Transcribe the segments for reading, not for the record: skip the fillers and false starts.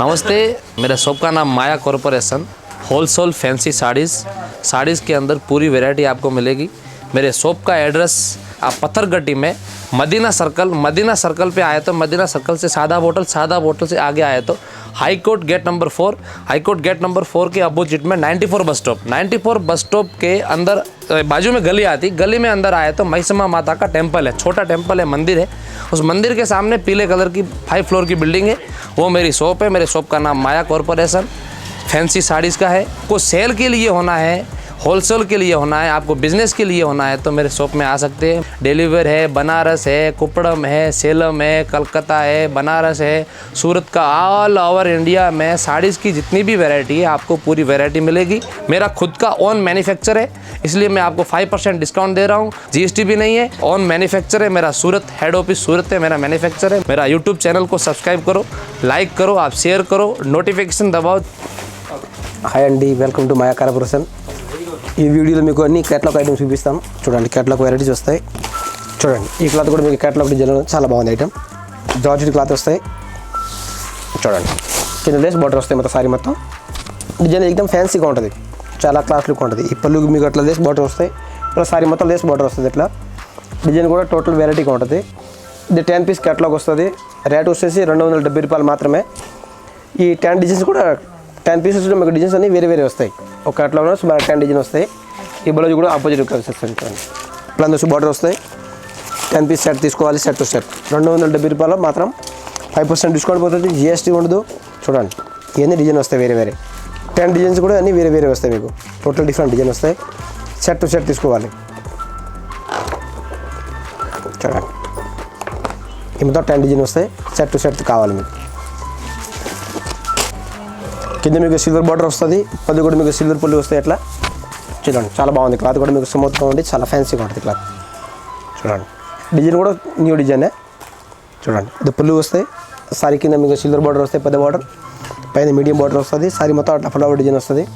नमस्ते, मेरे शॉप का नाम माया कॉरपोरेशन। होलसेल फैंसी साड़ीज़ के अंदर पूरी वैरायटी आपको मिलेगी। मेरे शॉप का एड्रेस आप पत्थरगट्टी में मदीना सर्कल पे आए तो मदीना सर्कल से सादा बोतल से आगे आए तो हाई कोर्ट गेट नंबर 4 के अपोजिट में 94 बस स्टॉप के अंदर बाजू में गली आती, गली में अंदर आए तो महिषमा माता का टेम्पल है, छोटा टेम्पल है, मंदिर है। उस मंदिर के सामने पीले कलर की 5 फ्लोर की बिल्डिंग है, वो मेरी शॉप है। मेरे शॉप का नाम माया कॉरपोरेशन फैंसी साड़ीज़ का है। को सेल के लिए होना है, होलसेल के लिए होना है, आपको बिज़नेस के लिए होना है तो मेरे शॉप में आ सकते हैं। डिलीवर है, बनारस है, कुपड़म है, सेलम है, कलकत्ता है, बनारस है, सूरत का ऑल ओवर इंडिया में साड़ीज़ की जितनी भी वैरायटी है आपको पूरी वैरायटी मिलेगी। मेरा खुद का ओन मैन्युफैक्चर है, इसलिए मैं आपको 5% डिस्काउंट दे रहा हूँ। जीएसटी भी नहीं है, ओन मैन्युफैक्चर है। मेरा सूरत हेड ऑफिस सूरत है, मेरा मैन्युफैक्चर है। मेरा यूट्यूब चैनल को सब्सक्राइब करो, लाइक करो, आप शेयर करो, नोटिफिकेशन दबाओ। హాయ్ అండి, వెల్కమ్ టు మాయా కార్పొరేషన్। ఈ వీడియోలో మీకు అన్ని కేటలాగ్ ఐటమ్స్ చూపిస్తాను. చూడండి, కేటలాగ్ వెరైటీస్ వస్తాయి. చూడండి, ఈ క్లాత్ కూడా మీకు కేటలాగ్ డిజైన్ చాలా బాగుంది ఐటమ్. జార్జెట్ క్లాత్ వస్తాయి. చూడండి, కింద లేస్ బార్డర్ వస్తాయి. మొత్తం సారీ మొత్తం డిజైన్ ఎక్దమ్ ఫ్యాన్సీగా ఉంటుంది, చాలా క్లాస్ లుక్ ఉంటుంది. ఈ పళ్ళుకి మీకు అట్లా లేస్ బార్డర్ వస్తాయి, ఇలా సారీ మొత్తం లేస్ బార్డర్ వస్తుంది. ఇట్లా డిజైన్ కూడా టోటల్ వెరైటీగా ఉంటుంది. ఇది 10 పీస్ కేటలాగ్ వస్తుంది. రేట్ వచ్చేసి 270 రూపాయలు మాత్రమే. ఈ 10 డిజైన్స్ కూడా 10 పీసెస్ మీకు డిజైన్స్ అన్నీ వేరే వస్తాయి. ఒక అట్లా సుమారు 10 డిజైన్ వస్తాయి. ఈ బ్లౌజ్ కూడా ఆపోజిట్ కలర్స్ వస్తాయి. ఇట్లా అందరూ బార్డర్ వస్తాయి. 10 పీస్ సెట్ తీసుకోవాలి, సెట్ టు సెట్ 270 రూపాయలు మాత్రం. 5% డిస్కౌంట్ పోతుంది, జిఎస్టీ ఉండదు. చూడండి, ఇవన్నీ డిజైన్ వస్తాయి వేరే 10 డిజైన్స్ కూడా అన్నీ వేరే వస్తాయి. మీకు టోటల్ డిఫరెంట్ డిజైన్ వస్తాయి. సెట్ టు సెట్ తీసుకోవాలి. చూడండి, ఈ మొత్తం 10 డిజైన్ వస్తాయి. సెట్ టు సెట్ కావాలి మీకు. కింద మీకు సిల్వర్ బార్డర్ వస్తుంది, పది కూడా మీకు సిల్వర్ పుల్లు వస్తాయి. అట్లా చూడండి, చాలా బాగుంది. క్లాత్ కూడా మీకు స్మూత్గా ఉండి చాలా ఫ్యాన్సీగా ఉంటుంది క్లాత్. చూడండి, డిజైన్ కూడా న్యూ డిజైనే. చూడండి, ఇది పుల్లు వస్తాయి. సారీ కింద మీకు సిల్వర్ బార్డర్ వస్తాయి, పెద్ద బార్డర్, పైన మీడియం బార్డర్ వస్తుంది. సారీ మొత్తం అట్లా ఫ్లవర్ డిజైన్ వస్తుంది.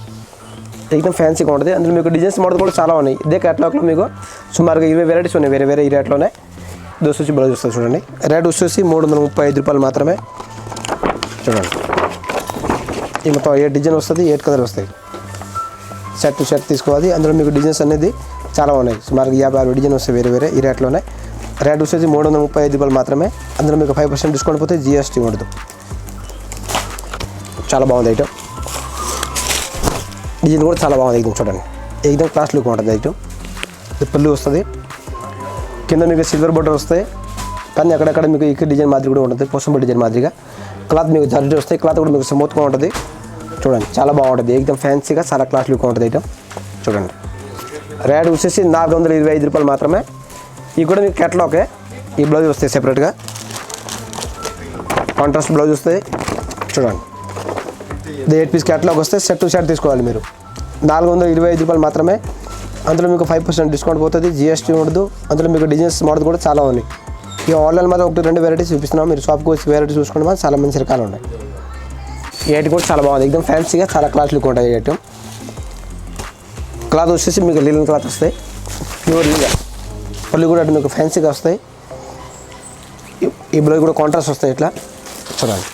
ఎక్దమ్ ఫ్యాన్సీగా ఉంటుంది. అందులో మీకు డిజైన్స్ మోడల్ కూడా చాలా ఉన్నాయి. ఇదే కేటలాగ్లో మీకు సుమారుగా 20 వెరైటీస్ ఉన్నాయి, వేరే ఈ రేట్లోనే. దోశ వచ్చి బ్లౌజ్ వస్తుంది. చూడండి, రేట్ వచ్చేసి 335 రూపాయలు మాత్రమే. చూడండి, ఈ మొత్తం 8 డిజైన్ వస్తుంది, 8 కలర్ వస్తాయి. సెట్ టు సెట్ తీసుకోవాలి. అందులో మీకు డిజైన్స్ అనేది చాలా ఉన్నాయి. సుమారుగా 56 డిజైన్ వస్తాయి వేరే ఈ రేట్లోనే. రేట్ వచ్చేసి 335 రూపాయలు మాత్రమే. అందులో మీకు 5% డిస్కౌంట్ పోతే జిఎస్టీ ఉండదు. చాలా బాగుంది ఐటమ్. డిజైన్ కూడా చాలా బాగుంది. ఎక్దమ్ చూడండి, ఎక్దమ్ క్లాస్ లుక్ ఉంటుంది ఐటమ్. ఇది పళ్ళు వస్తుంది. కింద మీకు సిల్వర్ బోర్డర్ వస్తాయి, కానీ అక్కడక్కడ మీకు ఇక్కడ డిజైన్ మాదిరి కూడా ఉంటుంది, పోసంబ డిజైన్ మాదిరిగా. క్లాత్ మీకు జార్జెట్ వస్తాయి. క్లాత్ కూడా మీకు స్మూత్గా ఉంటుంది. చూడండి, చాలా బాగుంటుంది. ఎక్దమ్ ఫ్యాన్సీగా చాలా క్లాస్ లుక్ ఉంటుంది ఐటమ్. చూడండి, రేట్ వచ్చేసి 425 రూపాయలు మాత్రమే. ఇవి కూడా మీకు కేటలాగే. ఈ బ్లౌజ్ వస్తాయి సెపరేట్గా, కాంట్రాస్ట్ బ్లౌజ్ వస్తాయి. చూడండి, ఇది 8 పీస్ కేటలాగ్ వస్తే సెట్ టు సెట్ తీసుకోవాలి మీరు. 425 రూపాయలు మాత్రమే. అందులో మీకు 5% డిస్కౌంట్ పోతుంది, జిఎస్టీ ఉండదు. అందులో మీకు డిజైన్స్ మోడల్ కూడా చాలా ఉన్నాయి. ఈ ఆన్లైన్ మాత్రం 1-2 వెరైటీస్ చూపిస్తున్నాం. మీరు షాప్కి వచ్చి వెరైటీ చూసుకుంటే మాత్రం చాలా మంచి రకాలు ఉన్నాయి. ఈ ఐటమ్ కూడా చాలా బాగుంది. ఎక్దమ్ ఫ్యాన్సీగా చాలా క్లాస్ లుక్ ఉంటాయి. ఈ ఐటమ్ క్లాత్ వచ్చేసి మీకు లినన్ క్లాత్ వస్తాయి, ప్యూర్ లినన్. పళ్ళు కూడా మీకు ఫ్యాన్సీగా వస్తాయి. ఈ బ్లౌజ్ కూడా కాంట్రాస్ట్ వస్తాయి. ఇట్లా చూడండి,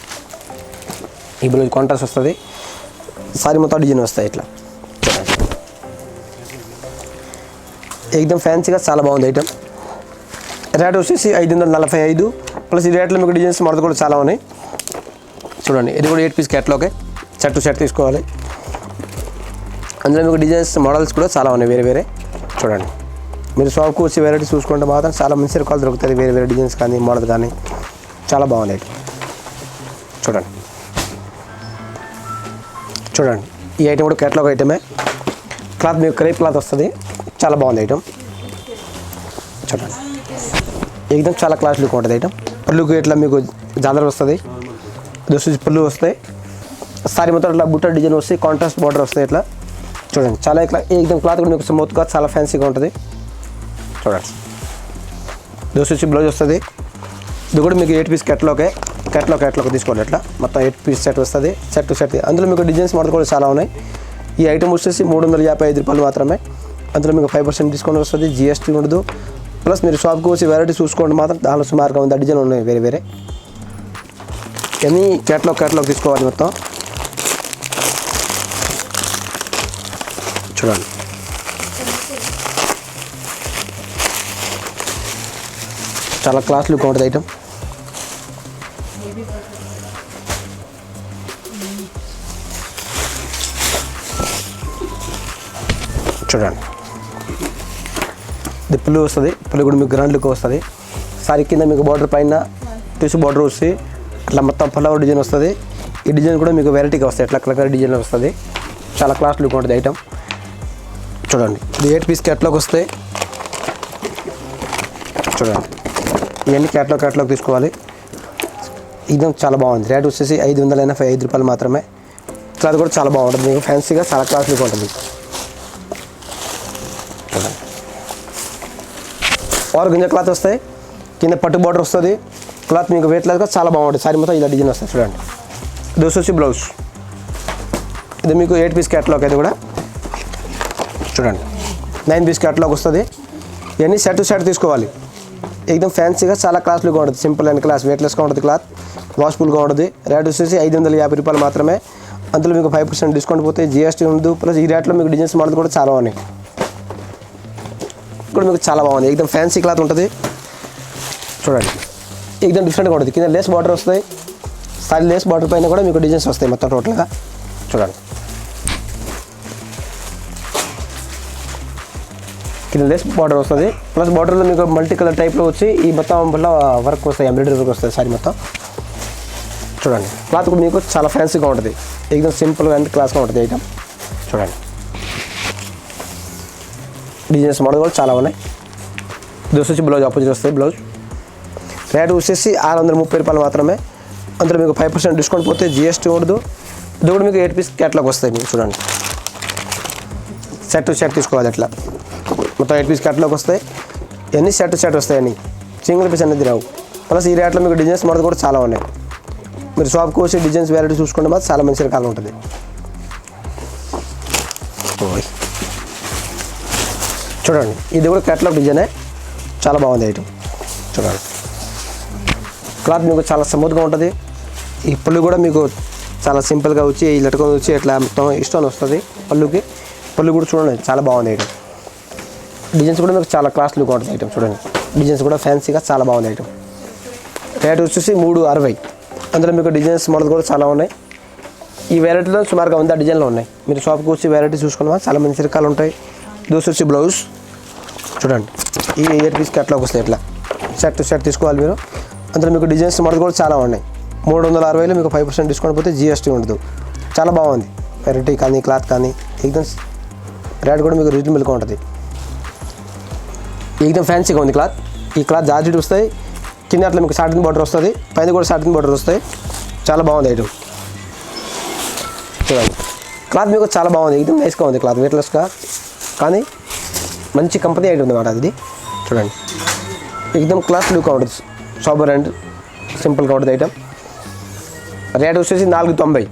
ఈ బ్లౌజ్ కాంట్రాస్ట్ వస్తుంది. సారీ మొత్తం డిజైన్ వస్తాయి. ఇట్లా చూడండి, ఎక్దమ్ ఫ్యాన్సీగా చాలా బాగుంది ఐటమ్. రేట్ వచ్చేసి 545 ప్లస్ ఈ రేట్లో మీకు డిజైన్స్ మోడల్ కూడా చాలా ఉన్నాయి. చూడండి, ఇది కూడా 8 పీస్ కేటలాగే. సెట్ టు సెట్ తీసుకోవాలి. అందులో మీకు డిజైన్స్ మోడల్స్ కూడా చాలా ఉన్నాయి వేరే. చూడండి, మీరు షాప్కి వచ్చి వెరైటీ చూసుకుంటే మాత్రం చాలా మంచి రకాలు దొరుకుతాయి. వేరే డిజైన్స్ కానీ మోడల్ కానీ చాలా బాగున్నాయి. చూడండి, ఈ ఐటమ్ కూడా కేటలాగ్ ఐటమే. క్లాత్ మీకు క్రేప్ క్లాత్ వస్తుంది, చాలా బాగుంది ఐటమ్. చూడండి, ఎక్దమ్ చాలా క్లాస్ లుక్ ఉంటుంది ఐటమ్. పళ్ళుకి ఇట్లా మీకు జాలర్ వస్తుంది, దోసి పళ్ళు వస్తాయి. సారీ మొత్తం ఇట్లా బుట్ట డిజైన్ వస్తాయి, కాంట్రాస్ట్ బార్డర్ వస్తాయి. ఇట్లా చూడండి, చాలా ఇట్లా ఎక్దమ్ క్లాత్ కూడా మీకు స్మూత్గా చాలా ఫ్యాన్సీగా ఉంటుంది. చూడండి, దోసి వచ్చి బ్లౌజ్ వస్తుంది. ఇది కూడా మీకు 8 పీస్ కేటలాగ్ తీసుకోవాలి. ఇట్లా మొత్తం 8 పీస్ సెట్ వస్తుంది, సెట్ టు సెట్. అందులో మీకు డిజైన్స్ మోడల్ కూడా చాలా ఉన్నాయి. ఈ ఐటమ్ వచ్చేసి 355 రూపాయలు మాత్రమే. అందులో మీకు 5% డిస్కౌంట్ వస్తుంది, జిఎస్టీ ఉండదు. ప్లస్ మీరు షాప్కి వచ్చి వెరైటీ చూసుకోండి మాత్రం దానిలో సుమారుగా 100 డిజైన్ ఉన్నాయి వేరే. ఇవన్నీ క్యాట్లాగ్ తీసుకోవాలి మొత్తం. చూడండి చాలా క్లాస్ లుక్ ఉంటుంది ఐటమ్. చూడండి ఇది పుల్లు వస్తుంది, పుల్లు కూడా మీకు గ్రాండ్ లుక్ వస్తుంది. సారీ కింద మీకు బార్డర్ పైన టిష్యూ బార్డర్ వస్తుంది, అట్లా మొత్తం పల్లవ డిజైన్ వస్తుంది. ఈ డిజైన్ కూడా మీకు వెరైటీగా వస్తాయి, ఎట్లా కలర్ డిజైన్ వస్తుంది. చాలా క్లాస్ లుక్ ఉంటుంది ఐటమ్. చూడండి ఇది 8 పీస్ క్యాట్లాగ్ వస్తాయి. చూడండి ఇవన్నీ క్యాట్లాగ్ తీసుకోవాలి. ఇదం చాలా బాగుంది. రేట్ వచ్చేసి 585 రూపాయలు మాత్రమే. క్లాత్ కూడా చాలా బాగుంటుంది, మీకు ఫ్యాన్సీగా చాలా క్లాస్ లుక్ ఉంటుంది. చూడండి ఆర్గంజా క్లాత్ వస్తాయి, కింద పట్టు బార్డర్ వస్తుంది. క్లాత్ మీకు వెయిట్లెస్గా చాలా బాగుంటుంది. సారీ మొత్తం ఇలా డిజైన్ వస్తుంది. చూడండి ఇది వచ్చేసి బ్లౌజ్. ఇది మీకు 8 పీస్ క్యాట్లాగ్. అది కూడా చూడండి 9 పీస్ క్యాట్లాగ్ వస్తుంది. ఇవన్నీ సెట్ టు సెట్ తీసుకోవాలి. ఏకదం ఫ్యాన్సీగా చాలా క్లాస్ లుక్గా ఉంటుంది. సింపుల్ అండ్ క్లాస్, వెయిట్లెస్గా ఉంటుంది. క్లాత్ వాష్ఫుల్గా ఉంటుంది. రేట్ వచ్చేసి 550 రూపాయలు మాత్రమే. అందులో మీకు 5% డిస్కౌంట్ పోతే GST ఉండదు. ప్లస్ ఈ రేట్లో మీకు డిజైన్స్ మోడల్ కూడా చాలా ఉన్నాయి. ఇక్కడ మీకు చాలా బాగుంది, ఏకదం ఫ్యాన్సీ క్లాత్ ఉంటుంది. చూడండి ఏకదం డిఫరెంట్గా ఉంటుంది. కింద లేస్ బార్డర్ వస్తాయి, సారీ లేస్ బార్డర్ పైన కూడా మీకు డిజైన్స్ వస్తాయి మొత్తం టోటల్గా. చూడండి కింద లేస్ బార్డర్ వస్తుంది, ప్లస్ బార్డర్లో మీకు మల్టీ కలర్ టైప్లో వచ్చి ఈ మొత్తం వల్ల వర్క్ వస్తాయి, ఎంబ్రాయిడరీ వర్క్ వస్తుంది సారీ మొత్తం. చూడండి క్లాత్ కూడా మీకు చాలా ఫ్యాన్సీగా ఉంటుంది, ఏకదం సింపుల్ అండ్ క్లాస్గా ఉంటుంది ఐటమ్. చూడండి డిజైన్స్ మోడల్ కూడా చాలా ఉన్నాయి. ఇది వచ్చేసి బ్లౌజ్ ఆపోజిట్ వస్తాయి. బ్లౌజ్ రేట్ వచ్చేసి 630 రూపాయలు మాత్రమే. అందులో మీకు 5% డిస్కౌంట్ పోతే GST ఉండదు. ఇది కూడా మీకు 8 పీస్ క్యాట్లాగ్ వస్తాయి. మీకు చూడండి సెట్ టు సెట్ తీసుకోవాలి. అట్లా మొత్తం 8 పీస్ క్యాట్లాగ్ వస్తాయి. ఇవన్నీ సెట్ టు సెట్ వస్తాయని, సింగిల్ పీస్ అనేది రావు. ప్లస్ ఈ రేట్లో మీకు డిజైన్స్ మోడల్ కూడా చాలా ఉన్నాయి. మీరు షాప్కి వచ్చి డిజైన్స్ వెరైటీ చూసుకుంటే మాత్రం చాలా మంచి రకాలు ఉంటుంది. చూడండి ఇది కూడా క్యాట్లాగ్ డిజైనే, చాలా బాగుంది ఐటమ్. చూడండి క్లాత్ మీకు చాలా స్మూత్గా ఉంటుంది. ఈ పళ్ళు కూడా మీకు చాలా సింపుల్గా వచ్చి ఈ లట్టుకొని వచ్చి ఇట్లా మొత్తం ఇష్టం వస్తుంది పళ్ళుకి. పళ్ళు కూడా చూడండి చాలా బాగుంది ఐటమ్. డిజైన్స్ కూడా మీకు చాలా క్లాస్ లుక్ ఉంటుంది ఐటమ్. చూడండి డిజైన్స్ కూడా ఫ్యాన్సీగా చాలా బాగుంది ఐటమ్. రేట్ వచ్చేసి 360. అందులో మీకు డిజైన్స్ మోడల్ కూడా చాలా ఉన్నాయి. ఈ వెరైటీలో సుమారుగా 100 డిజైన్లు ఉన్నాయి. మీరు షాప్కి వచ్చి వెరైటీ చూసుకున్నా చాలా మంచి రకాలు ఉంటాయి. దోస్ వచ్చి బ్లౌజ్. చూడండి ఈ 8 పీస్ క్యాట్లాగ్ వస్తాయి. ఇట్లా సెట్ టు సెట్ తీసుకోవాలి మీరు. అందులో మీకు డిజైన్స్ మోడల్ కూడా చాలా ఉన్నాయి. 360లో మీకు 5% డిస్కౌంట్ పోతే GST ఉండదు. చాలా బాగుంది వెరైటీ కానీ క్లాత్ కానీ, ఏకదం రేట్ కూడా మీకు రీజనబుల్గా ఉంటుంది. ఏకదం ఫ్యాన్సీగా ఉంది క్లాత్. ఈ క్లాత్ జార్జెట్ వస్తాయి, కింద అట్లా మీకు సాటిన్ బార్డర్ వస్తుంది, పైన కూడా సాటిన్ బార్డర్ వస్తాయి. చాలా బాగుంది ఐటమ్. చూడండి క్లాత్ మీకు చాలా బాగుంది, ఏకదం నైస్గా ఉంది క్లాత్, వెయిట్లెస్గా కానీ మంచి కంపెనీ ఐటమ్ అన్నమాట అది. చూడండి ఏకదం క్లాత్ లుక్గా ఉంటుంది, సూపర్ అండ్ సింపుల్గా ఉంటుంది ఐటమ్. రేట్ వచ్చేసి 490.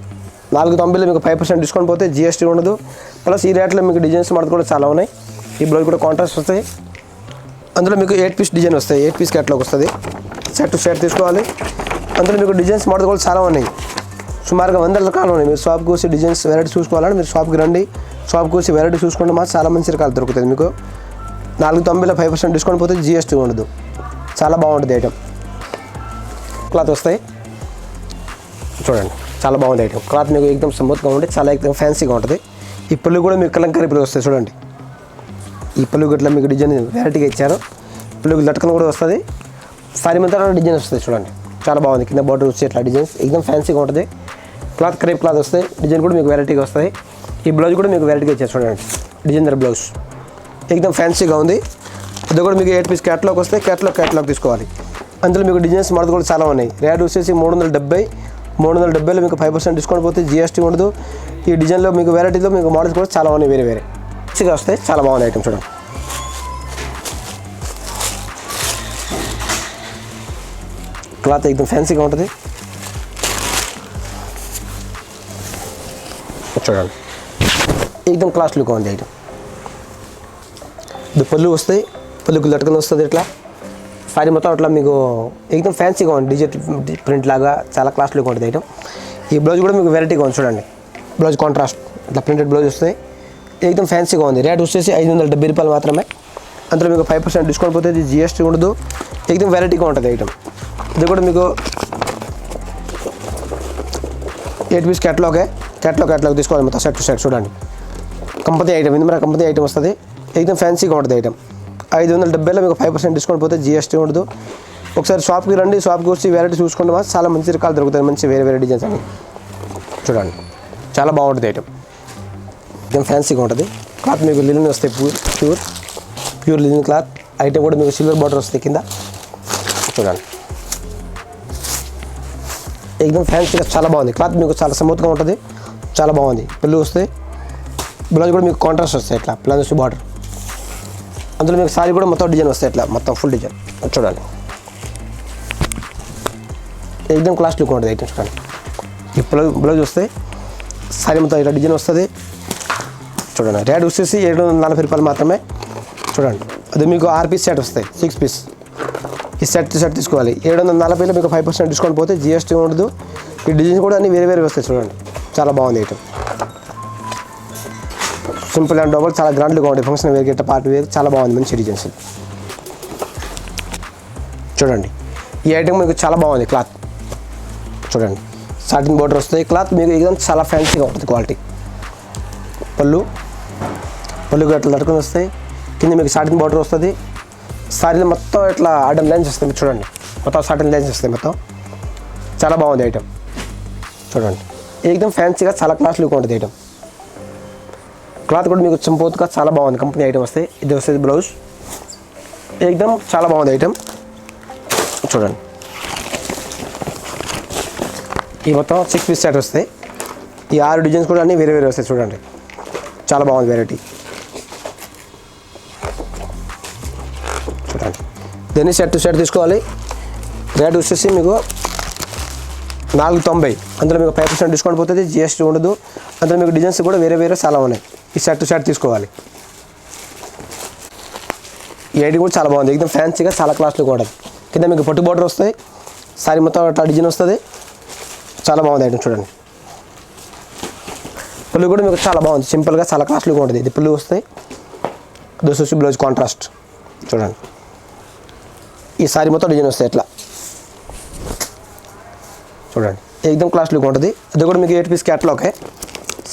490లో మీకు 5% డిస్కౌంట్ పోతే GST ఉండదు. ప్లస్ ఈ రేట్లో మీకు డిజైన్స్ మోడల్ కూడా చాలా ఉన్నాయి. ఈ బ్లౌజ్ కూడా కాంట్రాస్ట్ వస్తాయి. అందులో మీకు 8 పీస్ డిజైన్ వస్తాయి. 8 పీస్ క్యాట్లాగ్ వస్తుంది. సెట్ టు సెట్ తీసుకోవాలి. అందులో మీకు డిజైన్స్ మోడల్ కూడా చాలా ఉన్నాయి. సుమారుగా 100 రకాలు ఉన్నాయి. మీరు షాప్కి వచ్చి డిజైన్స్ వెరైటీ చూసుకోవాలని మీరు షాప్కి రండి. షాప్కి వచ్చి వెరైటీ చూసుకుంటే మాత్రం చాలా మంచి రకాలు దొరుకుతుంది మీకు. 490లో 5% డిస్కౌంట్ పోతే GST ఉండదు. చాలా బాగుంటుంది ఐటమ్. క్లాత్ వస్తాయి. చూడండి చాలా బాగుంది ఐటమ్. క్లాత్ మీకు ఏకదం స్మూత్గా ఉంటే చాలా ఏకదం ఫ్యాన్సీగా ఉంటుంది. ఈ పళ్ళు కూడా మీకు కలంకారీ పళ్ళు వస్తాయి. చూడండి ఈ పళ్ళు గట్లా మీకు డిజైన్ వెరైటీగా ఇచ్చారు. పళ్ళుకి లటకన్ కూడా వస్తుంది. సారీ మీద డిజైన్ వస్తుంది. చూడండి చాలా బాగుంది. కింద బార్డర్ వచ్చి ఇట్లా డిజైన్స్ ఏకదం ఫ్యాన్సీగా ఉంటుంది. క్లాత్ క్రేప్ క్లాత్ వస్తాయి. డిజైన్ కూడా మీకు వెరైటీగా వస్తాయి. ఈ బ్లౌజ్ కూడా మీకు వెరైటీగా ఇచ్చారు. చూడండి డిజైనర్ బ్లౌజ్ ఏకదం ఫ్యాన్సీగా ఉంది. ఇది కూడా మీకు 8 పీస్ క్యాట్లాగ్ వస్తాయి. క్యాట్లాగ్ తీసుకోవాలి. అందులో మీకు డిజైన్స్ మోడల్ కూడా చాలా ఉన్నాయి. రేట్ వచ్చేసి 370. 370లో మీకు 5% డిస్కౌంట్ పోతే GST ఉండదు. ఈ డిజైన్లో మీకు వెరైటీలో మీకు మోడల్స్ కూడా చాలా ఉన్నాయి, వేరే వేరే మంచిగా వస్తాయి. చాలా బాగుంది ఐటమ్. చూడండి క్లాత్ ఏకదం ఫ్యాన్సీగా ఉంటుంది. చూడండి ఏకదం క్లాస్ లుక్ ఉంది ఐటమ్. ఇది పళ్ళు వస్తాయి, పళ్ళుకి లటకన్ వస్తుంది. ఇట్లా సారీ మొత్తం అట్లా మీకు ఏకదం ఫ్యాన్సీగా ఉంది, డిజిటల్ ప్రింట్ లాగా చాలా క్లాస్లీగా ఉంటుంది ఐటమ్. ఈ బ్లౌజ్ కూడా మీకు వెరైటీగా ఉంది చూడండి, బ్లౌజ్ కాంట్రాస్ట్ ఇట్లా ప్రింటెడ్ బ్లౌజ్ వస్తాయి, ఏకదం ఫ్యాన్సీగా ఉంది. రేట్ వచ్చేసి 570 రూపాయలు మాత్రమే. అందులో మీకు 5% డిస్కౌంట్ పోతుంది, జిఎస్టీ ఉండదు, ఏకదం వెరైటీగా ఉంటుంది ఐటమ్. ఇది కూడా మీకు 8 పీస్ క్యాట్లాగ్ తీసుకోవాలి మొత్తం సెట్ టు సెట్. చూడండి కంపెనీ ఐటమ్, ఇది మన కంపెనీ ఐటమ్ వస్తుంది, ఏకదం ఫ్యాన్సీగా ఉంటుంది ఐటమ్. 570లో మీకు 5% డిస్కౌంట్ పోతే జిఎస్టీ ఉండదు. ఒకసారి షాప్కి రండి, షాప్కి వచ్చి వెరైటీ చూసుకుంటే మాత్రం చాలా మంచి రకాలు దొరుకుతాయి, మంచి వేరే డిజైన్స్ అని. చూడండి చాలా బాగుంటుంది ఐటమ్, ఏకదం ఫ్యాన్సీగా ఉంటుంది. క్లాత్ మీకు లినన్ వస్తాయి, ప్యూర్ లినన్ క్లాత్. ఐటమ్ కూడా మీకు సిల్వర్ బార్డర్ వస్తాయి కింద. చూడండి ఏకదం ఫ్యాన్సీగా చాలా బాగుంది. క్లాత్ మీకు చాలా స్మూత్గా ఉంటుంది, చాలా బాగుంది. పళ్ళు వస్తాయి, బ్లౌజ్ కూడా మీకు కాంట్రాస్ట్ వస్తాయి ఇట్లా ప్లాన్స్ బార్డర్. అందులో మీకు సారీ కూడా మొత్తం డిజైన్ వస్తాయి ఇట్లా మొత్తం ఫుల్ డిజైన్. చూడండి ఏకదం క్లాస్ లుక్ ఉంటుంది ఐటమ్. చూడండి ఈ బ్లౌజ్ వస్తాయి, సారీ మొత్తం ఇట్లా డిజైన్ వస్తుంది. చూడండి రేట్ వచ్చేసి 740 రూపాయలు మాత్రమే. చూడండి అది మీకు 6 పీస్ సెట్ వస్తాయి, 6 పీస్. ఈ సెట్ తీసుకోవాలి. 740లో మీకు 5% డిస్కౌంట్ పోతే జిఎస్టీ ఉండదు. ఈ డిజైన్స్ కూడా అన్ని వేరే వస్తాయి. చూడండి చాలా బాగుంది ఐటమ్, సింపుల్ అండ్ డబుల్, చాలా గ్రాండ్గా ఉంటుంది. ఫంక్షన్ వేర్ గట్ట పార్టీ వేర్ చాలా బాగుంది, మంచి డిజైన్స్. చూడండి ఈ ఐటమ్ మీకు చాలా బాగుంది. క్లాత్ చూడండి సాటిన్ బోర్డర్ వస్తాయి, క్లాత్ మీకు ఏదైనా చాలా ఫ్యాన్సీగా ఉంటుంది క్వాలిటీ. పళ్ళు అట్లా లట్టుకుని వస్తాయి, కింద మీకు సాటిన్ బోర్డర్ వస్తుంది. సారీలో మొత్తం ఇట్లా ఆడమ్ లైన్స్ వస్తాయి. చూడండి మొత్తం సాటిన్ లైన్స్ వస్తాయి మొత్తం, చాలా బాగుంది ఐటమ్. చూడండి ఏకదం ఫ్యాన్సీగా చాలా క్లాస్లీగా ఉంటుంది ఐటమ్. క్లాత్ కూడా మీకు చింపోతుగా చాలా బాగుంది, కంపెనీ ఐటమ్ వస్తాయి. ఇది వస్తుంది బ్లౌజ్, ఏకదం చాలా బాగుంది ఐటమ్. చూడండి ఈ మొత్తం 6 పీస్ సెట్ వస్తాయి. ఈ 6 డిజైన్స్ కూడా అన్నీ వేరే వస్తాయి. చూడండి చాలా బాగుంది వెరైటీ. చూడండి దీన్ని సెట్ టు సెట్ తీసుకోవాలి. రేట్ వచ్చేసి మీకు 490. అందులో మీకు 5% డిస్కౌంట్ పోతుంది, జిఎస్టీ ఉండదు. అందులో మీకు డిజైన్స్ కూడా వేరే చాలా ఉన్నాయి. ఈ సెట్ టు సెట్ తీసుకోవాలి. ఈ ఐటమ్ కూడా చాలా బాగుంది, ఏకదం ఫ్యాన్సీగా చాలా క్లాస్లీగా ఉంటుంది. కింద మీకు పట్టు బార్డర్ వస్తాయి, సారీ మొత్తం అట్లా డిజైన్ వస్తుంది, చాలా బాగుంది ఐటమ్. చూడండి పళ్ళు కూడా మీకు చాలా బాగుంది, సింపుల్గా చాలా క్లాస్లీగా ఉంటుంది. ఇది పళ్ళు వస్తాయి, దోస్ వచ్చి బ్లౌజ్ కాంట్రాస్ట్. చూడండి ఈ సారీ మొత్తం డిజైన్ వస్తాయి ఇట్లా. చూడండి ఏకదం క్లాస్లీగా ఉంటుంది. అది కూడా మీకు 8 piece catalogue,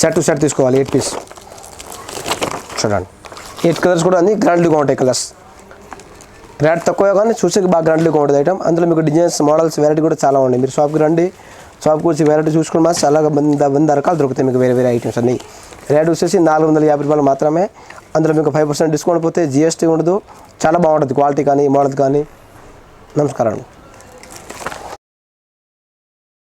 set to set తీసుకోవాలి 8 పీస్. చూడండి 8 కలర్స్ కూడా అన్ని గ్రాండ్గా ఉంటాయి కలర్స్. రేట్ తక్కువ కానీ చూసేకి బాగా గ్రాండ్గా ఉంటుంది ఐటమ్. అందులో మీకు డిజైన్స్, మోడల్స్, వెరైటీ కూడా చాలా ఉన్నాయి. మీరు షాప్కి రండి, షాప్కి వచ్చి వెరైటీ చూసుకుని మాత్రం చాలా 100 రకాలు దొరుకుతాయి మీకు వేరే ఐటమ్స్ అన్నీ. రేట్ వచ్చేసి 450 రూపాయలు మాత్రమే. అందులో మీకు 5% డిస్కౌంట్ పోతే జిఎస్టీ ఉండదు. చాలా బాగుంటుంది క్వాలిటీ కానీ మోడల్ కానీ. నమస్కారం.